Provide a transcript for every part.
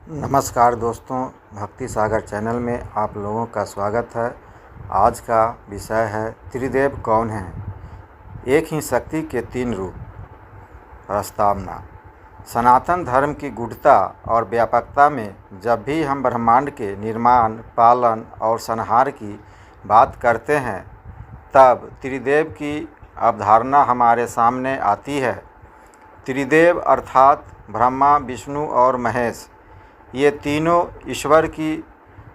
नमस्कार दोस्तों, भक्ति सागर चैनल में आप लोगों का स्वागत है। आज का विषय है त्रिदेव कौन हैं? एक ही शक्ति के तीन रूप। प्रस्तावना। सनातन धर्म की गूढ़ता और व्यापकता में जब भी हम ब्रह्मांड के निर्माण, पालन और संहार की बात करते हैं तब त्रिदेव की अवधारणा हमारे सामने आती है। त्रिदेव अर्थात ब्रह्मा, विष्णु और महेश, ये तीनों ईश्वर की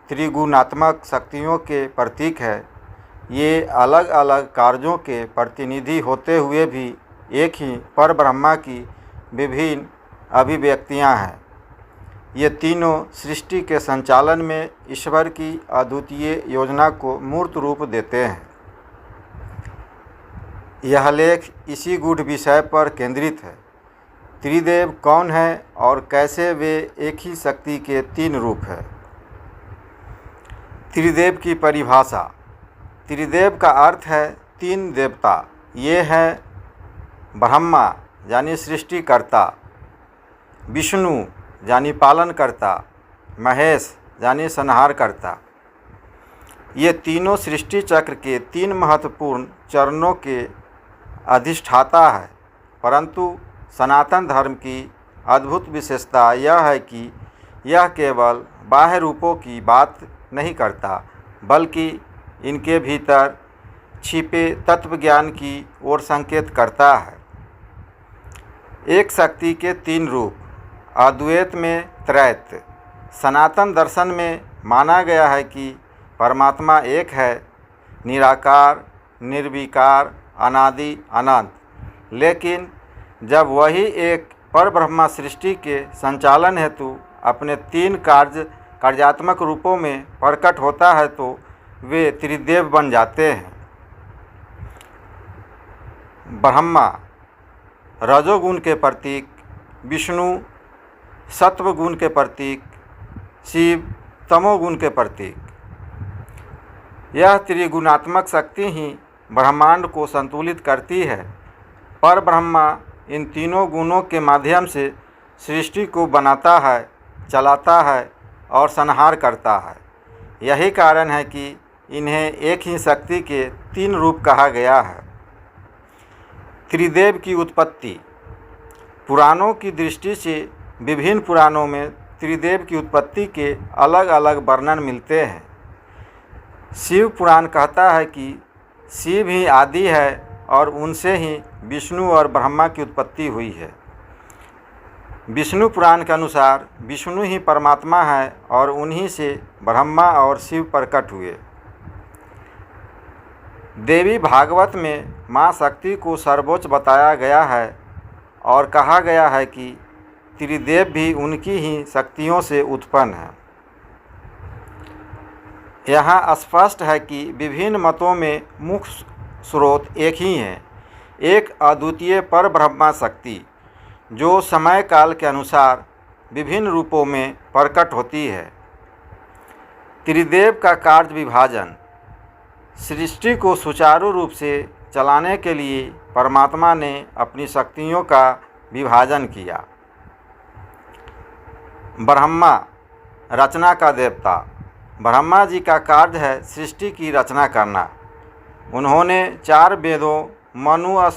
त्रिगुणात्मक शक्तियों के प्रतीक है। ये अलग अलग कार्यों के प्रतिनिधि होते हुए भी एक ही परब्रह्मा की विभिन्न अभिव्यक्तियां हैं। ये तीनों सृष्टि के संचालन में ईश्वर की अद्वितीय योजना को मूर्त रूप देते हैं। यह लेख इसी गूढ़ विषय पर केंद्रित है। त्रिदेव कौन है और कैसे वे एक ही शक्ति के तीन रूप हैं? त्रिदेव की परिभाषा। त्रिदेव का अर्थ है तीन देवता। ये हैं ब्रह्मा यानी सृष्टिकर्ता, विष्णु यानी पालनकर्ता, महेश यानी संहारकर्ता। ये तीनों सृष्टि चक्र के तीन महत्वपूर्ण चरणों के अधिष्ठाता है। परंतु सनातन धर्म की अद्भुत विशेषता यह है कि यह केवल बाह्य रूपों की बात नहीं करता, बल्कि इनके भीतर छिपे तत्व ज्ञान की ओर संकेत करता है। एक शक्ति के तीन रूप। अद्वैत में त्रैत। सनातन दर्शन में माना गया है कि परमात्मा एक है, निराकार, निर्विकार, अनादि अनंत। लेकिन जब वही एक परब्रह्मा सृष्टि के संचालन हेतु अपने तीन कार्यात्मक रूपों में प्रकट होता है तो वे त्रिदेव बन जाते हैं। ब्रह्मा रजोगुण के प्रतीक, विष्णु सत्वगुण के प्रतीक, शिव तमोगुण के प्रतीक। यह त्रिगुणात्मक शक्ति ही ब्रह्मांड को संतुलित करती है। परब्रह्मा इन तीनों गुणों के माध्यम से सृष्टि को बनाता है, चलाता है और संहार करता है। यही कारण है कि इन्हें एक ही शक्ति के तीन रूप कहा गया है। त्रिदेव की उत्पत्ति। पुराणों की दृष्टि से विभिन्न पुराणों में त्रिदेव की उत्पत्ति के अलग अलग वर्णन मिलते हैं। शिव पुराण कहता है कि शिव ही आदि है और उनसे ही विष्णु और ब्रह्मा की उत्पत्ति हुई है। विष्णु पुराण के अनुसार विष्णु ही परमात्मा है और उन्हीं से ब्रह्मा और शिव प्रकट हुए। देवी भागवत में माँ शक्ति को सर्वोच्च बताया गया है और कहा गया है कि त्रिदेव भी उनकी ही शक्तियों से उत्पन्न है। यहाँ स्पष्ट है कि विभिन्न मतों में मुख्य स्रोत एक ही हैं, एक अद्वितीय परब्रह्मा शक्ति जो समय काल के अनुसार विभिन्न रूपों में प्रकट होती है। त्रिदेव का कार्य विभाजन। सृष्टि को सुचारू रूप से चलाने के लिए परमात्मा ने अपनी शक्तियों का विभाजन किया। ब्रह्मा रचना का देवता। ब्रह्मा जी का कार्य है सृष्टि की रचना करना। उन्होंने चार वेदों, मनु,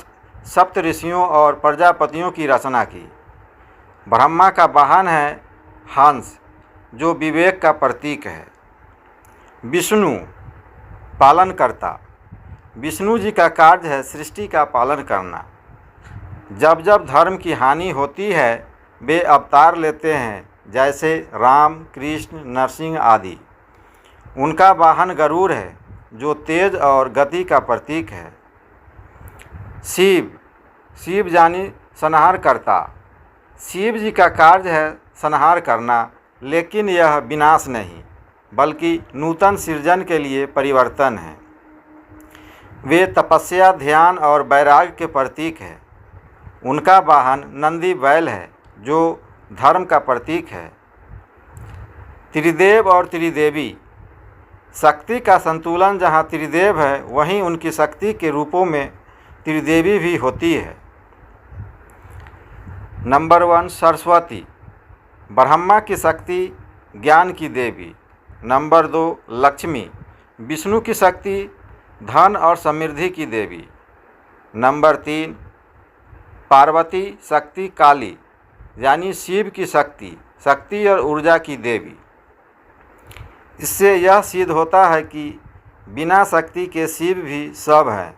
सप्त ऋषियों और प्रजापतियों की रचना की। ब्रह्मा का वाहन है हंस, जो विवेक का प्रतीक है। विष्णु पालनकर्ता। विष्णु जी का कार्य है सृष्टि का पालन करना। जब जब धर्म की हानि होती है वे अवतार लेते हैं, जैसे राम, कृष्ण, नरसिंह आदि। उनका वाहन गरुड़ है, जो तेज और गति का प्रतीक है। शिव यानी संहार करता। शिव जी का कार्य है संहार करना, लेकिन यह विनाश नहीं बल्कि नूतन सृजन के लिए परिवर्तन है। वे तपस्या, ध्यान और वैराग्य के प्रतीक है। उनका वाहन नंदी बैल है, जो धर्म का प्रतीक है। त्रिदेव और त्रिदेवी। शक्ति का संतुलन जहाँ त्रिदेव है, वहीं उनकी शक्ति के रूपों में त्रिदेवी भी होती है। नंबर 1 सरस्वती। ब्रह्मा की शक्ति ज्ञान की देवी। नंबर 2 लक्ष्मी, विष्णु की शक्ति धन और समृद्धि की देवी। नंबर 3 पार्वती शक्ति काली, यानी शिव की शक्ति और ऊर्जा की देवी। इससे यह सिद्ध होता है कि बिना शक्ति के शिव भी सब हैं।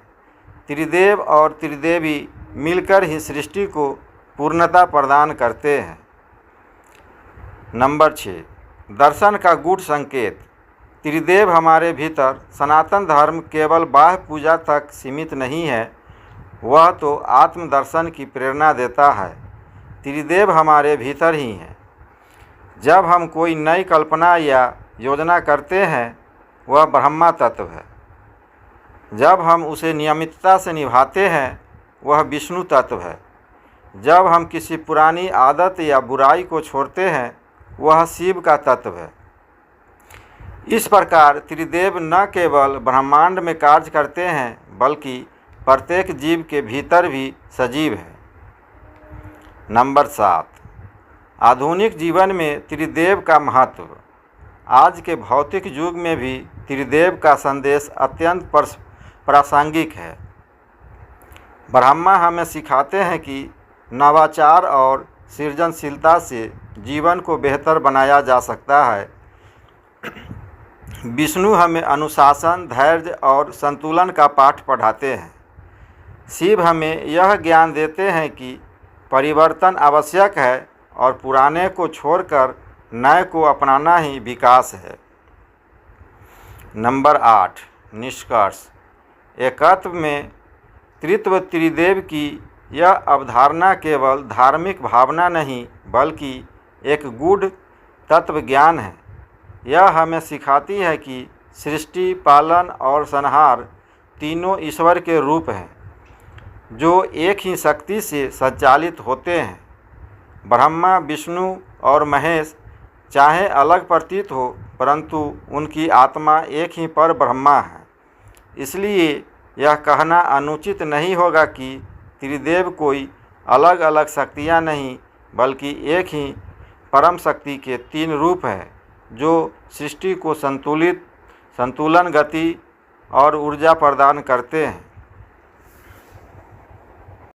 त्रिदेव और त्रिदेवी मिलकर ही सृष्टि को पूर्णता प्रदान करते हैं। नंबर 6 दर्शन का गूढ़ संकेत। त्रिदेव हमारे भीतर सनातन धर्म केवल बाह्य पूजा तक सीमित नहीं है, वह तो आत्मदर्शन की प्रेरणा देता है। त्रिदेव हमारे भीतर ही हैं। जब हम कोई नई कल्पना या योजना करते हैं, वह ब्रह्मा तत्व है। जब हम उसे नियमितता से निभाते हैं, वह विष्णु तत्व है। जब हम किसी पुरानी आदत या बुराई को छोड़ते हैं, वह शिव का तत्व है। इस प्रकार त्रिदेव न केवल ब्रह्मांड में कार्य करते हैं, बल्कि प्रत्येक जीव के भीतर भी सजीव है। नंबर 7 आधुनिक जीवन में त्रिदेव का महत्व। आज के भौतिक युग में भी त्रिदेव का संदेश अत्यंत प्रासंगिक है। ब्रह्मा हमें सिखाते हैं कि नवाचार और सृजनशीलता से जीवन को बेहतर बनाया जा सकता है। विष्णु हमें अनुशासन, धैर्य और संतुलन का पाठ पढ़ाते हैं। शिव हमें यह ज्ञान देते हैं कि परिवर्तन आवश्यक है और पुराने को छोड़कर नए को अपनाना ही विकास है। नंबर 8 निष्कर्ष। एकत्व में त्रित्व त्रिदेव की यह अवधारणा केवल धार्मिक भावना नहीं, बल्कि एक गूढ़ तत्व ज्ञान है। यह हमें सिखाती है कि सृष्टि, पालन और संहार तीनों ईश्वर के रूप हैं, जो एक ही शक्ति से संचालित होते हैं। ब्रह्मा, विष्णु और महेश चाहे अलग प्रतीत हो, परंतु उनकी आत्मा एक ही पर ब्रह्मा है। इसलिए यह कहना अनुचित नहीं होगा कि त्रिदेव कोई अलग अलग शक्तियाँ नहीं, बल्कि एक ही परम शक्ति के 3 रूप हैं, जो सृष्टि को संतुलन, गति और ऊर्जा प्रदान करते हैं।